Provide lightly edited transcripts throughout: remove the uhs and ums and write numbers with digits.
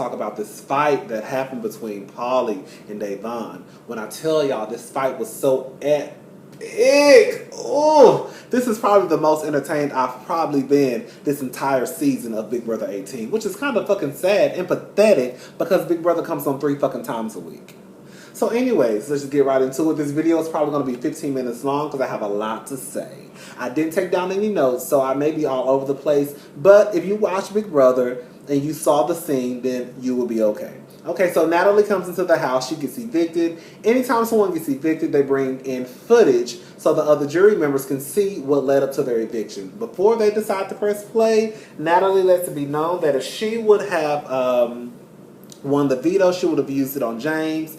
talk about this fight that happened between Paulie and Davonne. When I tell y'all this fight was so epic. Oh, this is probably the most entertained I've probably been this entire season of Big Brother 18, which is kind of fucking sad and pathetic because Big Brother comes on 3 fucking times a week. So anyways, let's just get right into it. This video is probably going to be 15 minutes long because I have a lot to say. I didn't take down any notes, so I may be all over the place. But if you watch Big Brother and you saw the scene, then you will be okay. Okay, so Natalie comes into the house. She gets evicted. Anytime someone gets evicted, they bring in footage so the other jury members can see what led up to their eviction. Before they decide to press play, Natalie lets it be known that if she would have won the veto, she would have used it on James.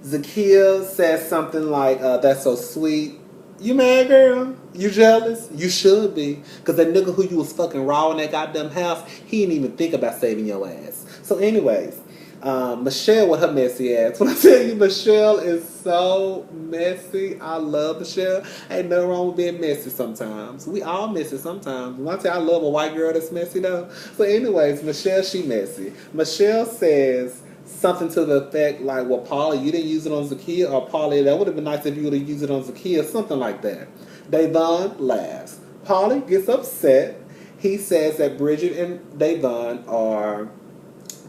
Zakia says something like, that's so sweet. You mad, girl? You jealous? You should be. Because that nigga who you was fucking raw in that goddamn house, he didn't even think about saving your ass. So anyways, Michelle with her messy ass. When I tell you Michelle is so messy, I love Michelle. Ain't nothing wrong with being messy sometimes. We all messy sometimes. When I tell you I love a white girl that's messy though. So anyways, Michelle, she messy. Michelle says something to the effect like, well, Paulie, you didn't use it on Zakia, or Paulie, that would have been nice if you would have used it on Zakia, something like that. Davonne laughs. Paulie gets upset. He says that Bridget and Davonne are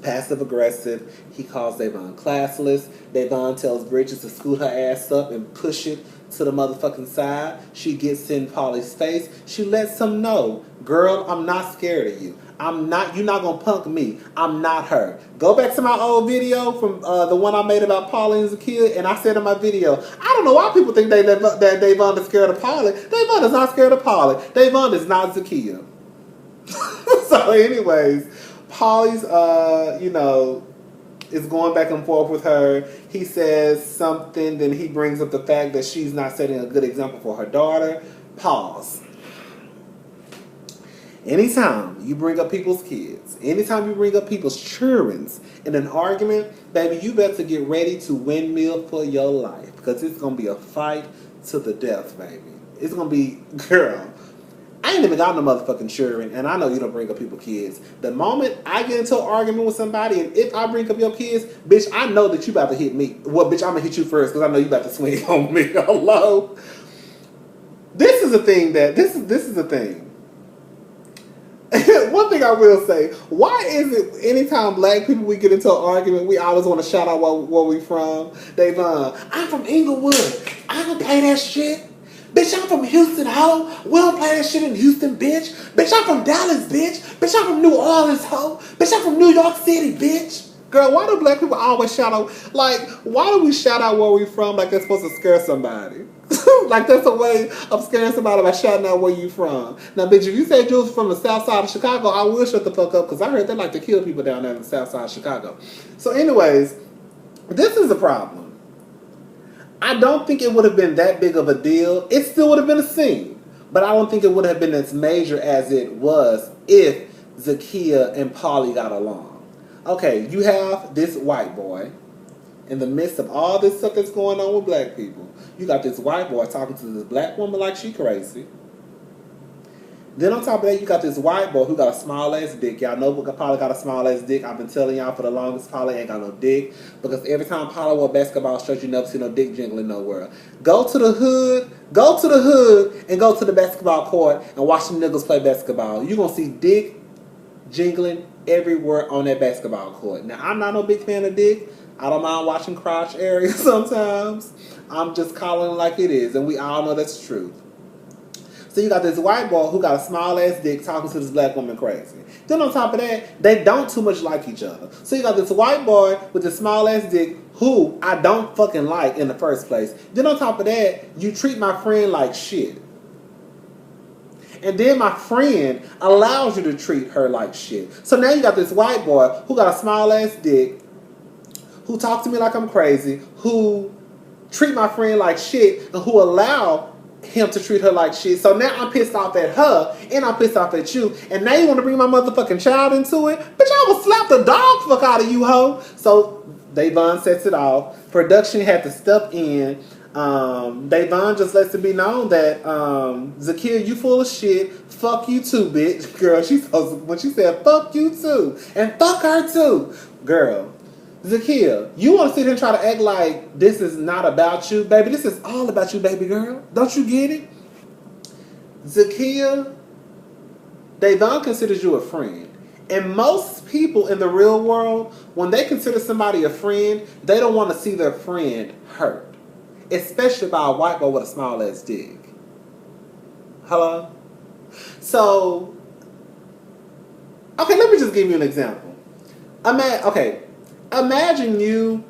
passive-aggressive. He calls Davonne classless. Davonne tells Bridget to scoot her ass up and push it to the motherfucking side. She gets in Paulie's face. She lets him know, girl, I'm not scared of you. You're not gonna punk me. I'm not her. Go back to my old video from the one I made about Paulie as a kid, and I said in my video, I don't know why people think that Davonne is scared of Paulie. Davonne is not scared of Paulie. Davonne is not Zakia. So anyways, Paulie's, is going back and forth with her. He says something, then he brings up the fact that she's not setting a good example for her daughter. Pause. Anytime you bring up people's kids, anytime you bring up people's children in an argument, baby, you better get ready to windmill for your life. Because it's going to be a fight to the death, baby. It's going to be, girl, I ain't even got no motherfucking children, and I know you don't bring up people's kids. The moment I get into an argument with somebody, and if I bring up your kids, bitch, I know that you about to hit me. Well, bitch, I'm going to hit you first, because I know you about to swing on me. Hello? This is a thing that, this is a thing. One thing I will say, why is it anytime black people we get into an argument, we always want to shout out where we from? Davonne, I'm from Inglewood. I don't play that shit. Bitch, I'm from Houston, ho. We don't play that shit in Houston, bitch. Bitch, I'm from Dallas, bitch. Bitch, I'm from New Orleans, ho. Bitch, I'm from New York City, bitch. Girl, why do black people always shout out? Like, why do we shout out where we from like they're supposed to scare somebody? Like, that's a way of scaring somebody by shouting out where you from. Now, bitch, if you said you was from the south side of Chicago, I will shut the fuck up because I heard they like to kill people down there in the south side of Chicago. So anyways, this is a problem. I don't think it would have been that big of a deal. It still would have been a scene. But I don't think it would have been as major as it was if Zakia and Paulie got along. Okay, you have this white boy in the midst of all this stuff that's going on with black people. You got this white boy talking to this black woman like she crazy. Then on top of that, you got this white boy who got a small ass dick. Y'all know Paulie got a small ass dick. I've been telling y'all for the longest, Paulie ain't got no dick. Because every time Paulie wore basketball shorts, you never see no dick jingling nowhere. Go to the hood and go to the basketball court and watch them niggas play basketball. You're going to see dick jingling everywhere on that basketball court. Now, I'm not no big fan of dick. I don't mind watching crotch area sometimes. I'm just calling it like it is, and we all know that's true. So you got this white boy who got a small ass dick talking to this black woman crazy. Then on top of that, they don't too much like each other. So you got this white boy with this small ass dick who I don't fucking like in the first place. Then on top of that, you treat my friend like shit. And then my friend allows you to treat her like shit. So now you got this white boy who got a small ass dick, who talk to me like I'm crazy, who treat my friend like shit, and who allow him to treat her like shit. So now I'm pissed off at her, and I'm pissed off at you, and now you want to bring my motherfucking child into it? Bitch, I will slap the dog fuck out of you, hoe. So Davonne sets it off. Production had to step in. Davonne just lets it be known that Zakia, you full of shit. Fuck you too, bitch. Girl, when she said fuck you too, and fuck her too. Girl, Zakia, you want to sit here and try to act like this is not about you? Baby, this is all about you, baby girl. Don't you get it? Zakia, Davonne considers you a friend. And most people in the real world, when they consider somebody a friend, they don't want to see their friend hurt. Especially by a white boy with a small ass dick. Hello? So, okay, let me just give you an example. Imagine you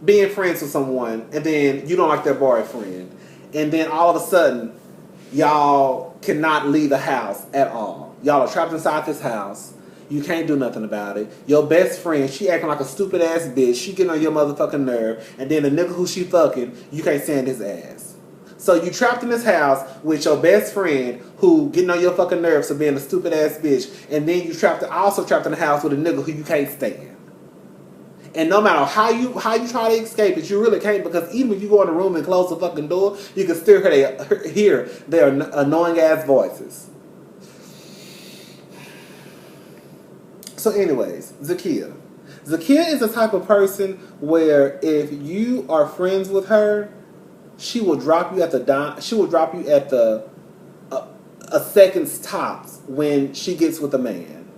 being friends with someone and then you don't like their boyfriend. And then all of a sudden, y'all cannot leave the house at all. Y'all are trapped inside this house. You can't do nothing about it. Your best friend, she acting like a stupid ass bitch. She getting on your motherfucking nerve. And then the nigga who she fucking, you can't stand his ass. So you trapped in this house with your best friend who getting on your fucking nerves for being a stupid ass bitch. And then you also trapped in the house with a nigga who you can't stand. And no matter how you try to escape it, you really can't, because even if you go in the room and close the fucking door, you can still hear their annoying ass voices. So anyways, Zakia. Zakia is the type of person where if you are friends with her, she will drop you at a second's tops when she gets with a man.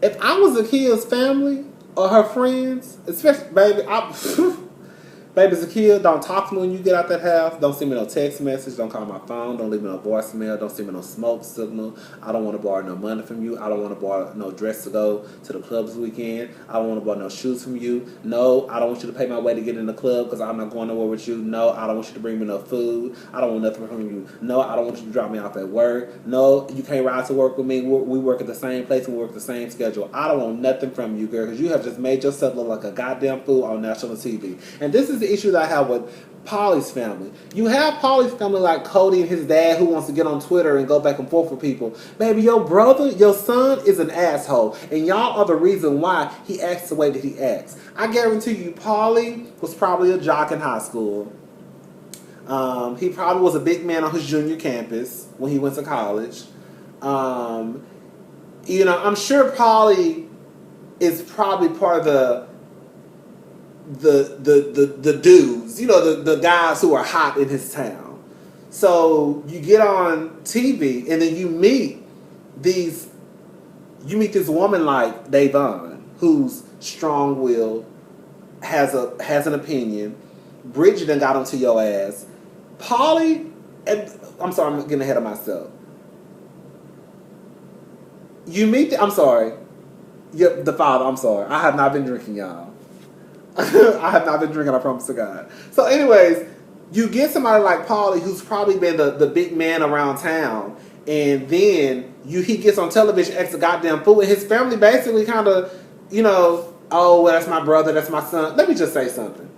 If I was Zakia's family or her friends, especially baby Zakia, don't talk to me when you get out that house. Don't send me no text message. Don't call my phone. Don't leave me no voicemail. Don't send me no smoke signal. I don't want to borrow no money from you. I don't want to borrow no dress to go to the club this weekend. I don't want to borrow no shoes from you. No, I don't want you to pay my way to get in the club because I'm not going nowhere with you. No, I don't want you to bring me no food. I don't want nothing from you. No, I don't want you to drop me off at work. No, you can't ride to work with me. We work at the same place and we work the same schedule. I don't want nothing from you, girl, because you have just made yourself look like a goddamn fool on national TV. And this is the issue that I have with Paulie's family. You have Paulie's family like Cody and his dad who wants to get on Twitter and go back and forth with people. Baby, your brother, your son is an asshole. And y'all are the reason why he acts the way that he acts. I guarantee you, Paulie was probably a jock in high school. He probably was a big man on his junior campus when he went to college. I'm sure Paulie is probably part of the dudes, the guys who are hot in his town. So you get on TV and then you meet this woman like Davonne, who's strong-willed, has an opinion. Bridget done got onto your ass. Paulie, I'm sorry, I'm getting ahead of myself. You meet the father. I'm sorry, I have not been drinking, y'all. I have not been drinking, I promise to God. So anyways, you get somebody like Paulie who's probably been the big man around town, and then he gets on television, acts a goddamn fool, and his family basically kind of, oh, well, that's my brother, that's my son. Let me just say something.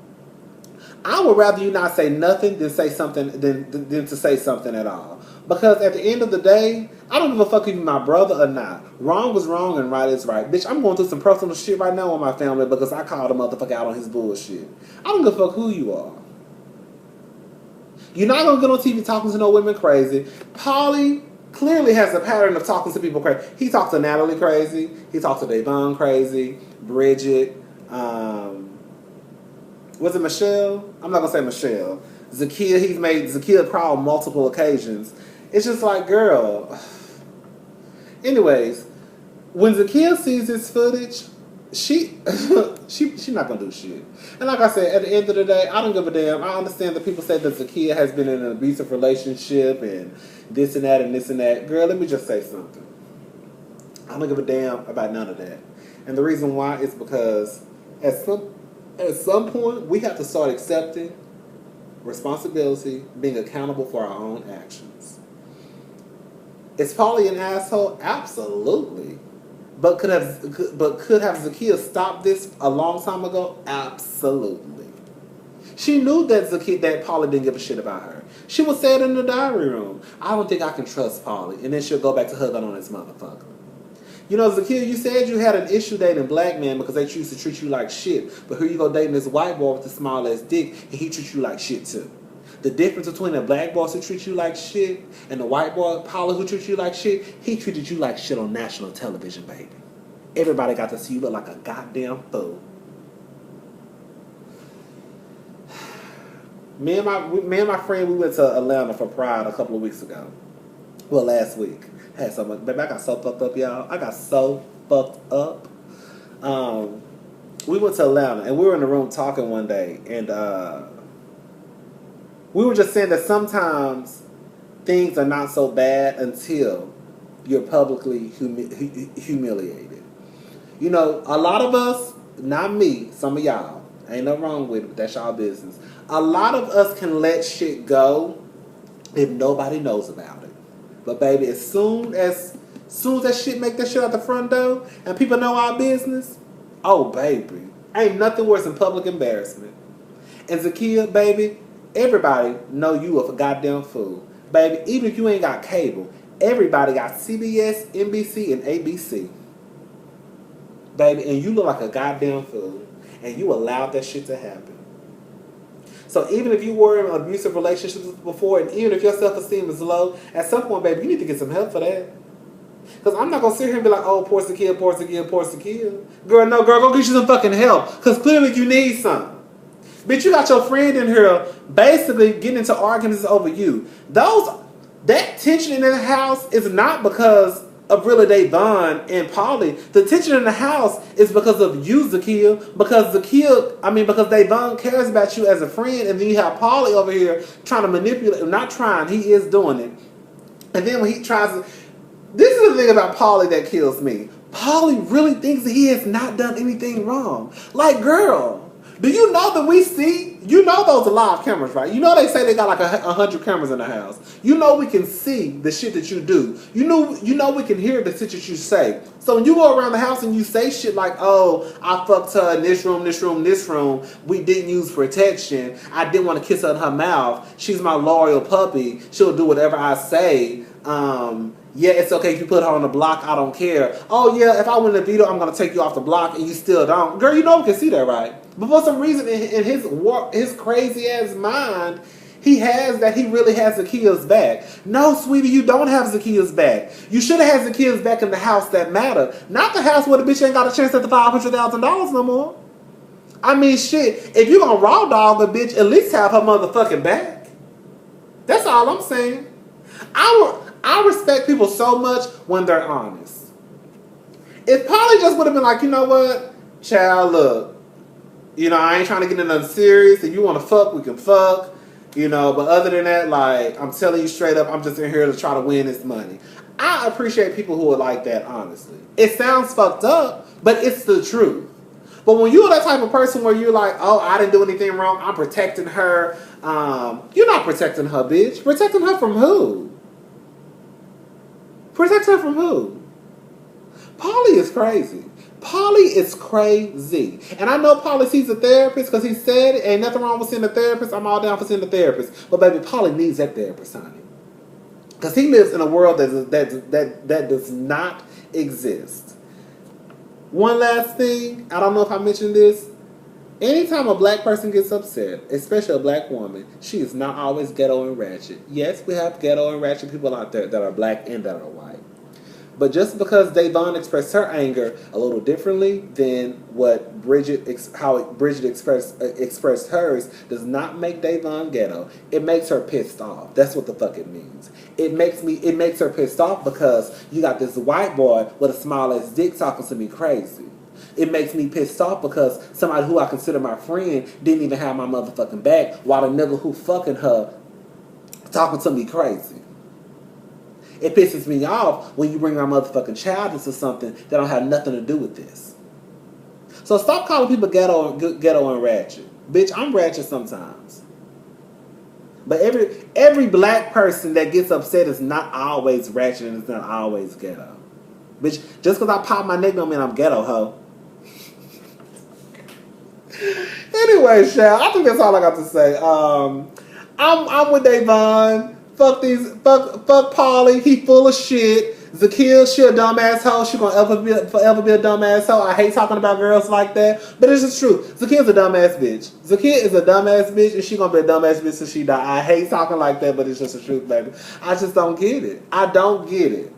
I would rather you not say nothing than say something than to say something at all. Because at the end of the day, I don't give a fuck if you're my brother or not. Wrong was wrong and right is right. Bitch, I'm going through some personal shit right now with my family because I called a motherfucker out on his bullshit. I don't give a fuck who you are. You're not going to get on TV talking to no women crazy. Paulie clearly has a pattern of talking to people crazy. He talks to Natalie crazy. He talks to Davonne crazy. Bridget. Was it Michelle? I'm not going to say Michelle. Zakia, he's made Zakia cry on multiple occasions. It's just like, girl. Anyways, when Zakia sees this footage, she not gonna do shit. And like I said, at the end of the day, I don't give a damn. I understand that people say that Zakia has been in an abusive relationship and this and that and this and that. Girl, let me just say something. I don't give a damn about none of that. And the reason why is because at some point we have to start accepting responsibility, being accountable for our own actions. Is Paulie an asshole? Absolutely. But could have Zakia stopped this a long time ago? Absolutely. She knew that Paulie didn't give a shit about her. She would say it in the diary room. I don't think I can trust Paulie. And then she'll go back to hugging on this motherfucker. Zakia, you said you had an issue dating black men because they choose to treat you like shit. But here you go dating this white boy with the small ass dick, and he treats you like shit too. The difference between a black boy who treats you like shit and the white boy, Paulie, who treats you like shit, he treated you like shit on national television, baby. Everybody got to see you look like a goddamn fool. Me and my friend, we went to Atlanta for Pride a couple of weeks ago. Well, last week. Had so much, baby, I got so fucked up, y'all. I got so fucked up. We went to Atlanta and we were in the room talking one day, and we were just saying that sometimes things are not so bad until you're publicly humiliated. You know, a lot of us, not me, some of y'all, ain't nothing wrong with it, but that's y'all business. A lot of us can let shit go if nobody knows about it. But baby, as soon as that shit make that shit out the front door and people know our business, oh baby, ain't nothing worse than public embarrassment. And Zakia, baby, everybody know you a goddamn fool. Baby, even if you ain't got cable, everybody got CBS, NBC, and ABC. Baby, and you look like a goddamn fool. And you allowed that shit to happen. So even if you were in abusive relationships before, and even if your self-esteem is low, at some point, baby, you need to get some help for that. Because I'm not going to sit here and be like, oh, poor Zakia, poor Zakia, poor Zakia. Girl, no, girl, go get you some fucking help. Because clearly you need some. Bitch, you got your friend in here basically getting into arguments over you. That tension in the house is not because of really Davonne and Paulie. The tension in the house is because of you, Zakia. Because Davonne cares about you as a friend, and then you have Paulie over here trying to manipulate. Not trying, he is doing it. And then when he tries to... This is the thing about Paulie that kills me. Paulie really thinks that he has not done anything wrong. Like, girl, do you know that we see... You know those are live cameras, right? You know they say they got like 100 cameras in the house. You know we can see the shit that you do. You know we can hear the shit that you say. So when you go around the house and you say shit like, oh, I fucked her in this room, this room, this room. We didn't use protection. I didn't want to kiss her in her mouth. She's my loyal puppy. She'll do whatever I say. Yeah, it's okay if you put her on the block. I don't care. Oh, yeah, if I win the veto, I'm going to take you off the block, and you still don't. Girl, you know we can see that, right? But for some reason, in his crazy-ass mind, he really has Zakia's back. No, sweetie, you don't have Zakia's back. You should have had Zakia's back in the house that mattered. Not the house where the bitch ain't got a chance at the $500,000 no more. I mean, shit, if you going to raw dog a bitch, at least have her motherfucking back. That's all I'm saying. I respect people so much when they're honest. If Paulie just would have been like, you know what, child, look, you know, I ain't trying to get into nothing serious. If you want to fuck, we can fuck. You know, but other than that, like, I'm telling you straight up, I'm just in here to try to win this money. I appreciate people who are like that, honestly. It sounds fucked up, but it's the truth. But when you're that type of person where you're like, oh, I didn't do anything wrong, I'm protecting her. You're not protecting her, bitch. Protecting her from who? Protect her from who? Paulie is crazy. Paulie is crazy. And I know Paulie sees a therapist because he said ain't nothing wrong with seeing a therapist. I'm all down for seeing a therapist. But baby, Paulie needs that therapist, honey. Because he lives in a world that does not exist. One last thing. I don't know if I mentioned this. Anytime a black person gets upset, especially a black woman, she is not always ghetto and ratchet. Yes, we have ghetto and ratchet people out there that are black and that are white. But just because Davonne expressed her anger a little differently than what how Bridget expressed hers, does not make Davonne ghetto. It makes her pissed off. That's what the fuck it means. It makes her pissed off because you got this white boy with a small ass dick talking to me crazy. It makes me pissed off because somebody who I consider my friend didn't even have my motherfucking back, while the nigga who fucking her talking to me crazy. It pisses me off when you bring my motherfucking child into something that don't have nothing to do with this. So stop calling people ghetto and ratchet. Bitch, I'm ratchet sometimes. But every black person that gets upset is not always ratchet and it's not always ghetto. Bitch, just because I pop my neck don't mean I'm ghetto, ho. Anyway, Shal, I think that's all I got to say. I'm with Davonne. Fuck Paulie. He full of shit. Zakia, she a dumbass hoe. She gonna forever be a dumbass hoe. I hate talking about girls like that, but it's just true. Zakia's a dumbass bitch. Zakia is a dumbass bitch, and she gonna be a dumbass bitch till she die. I hate talking like that, but it's just the truth, baby. I just don't get it. I don't get it.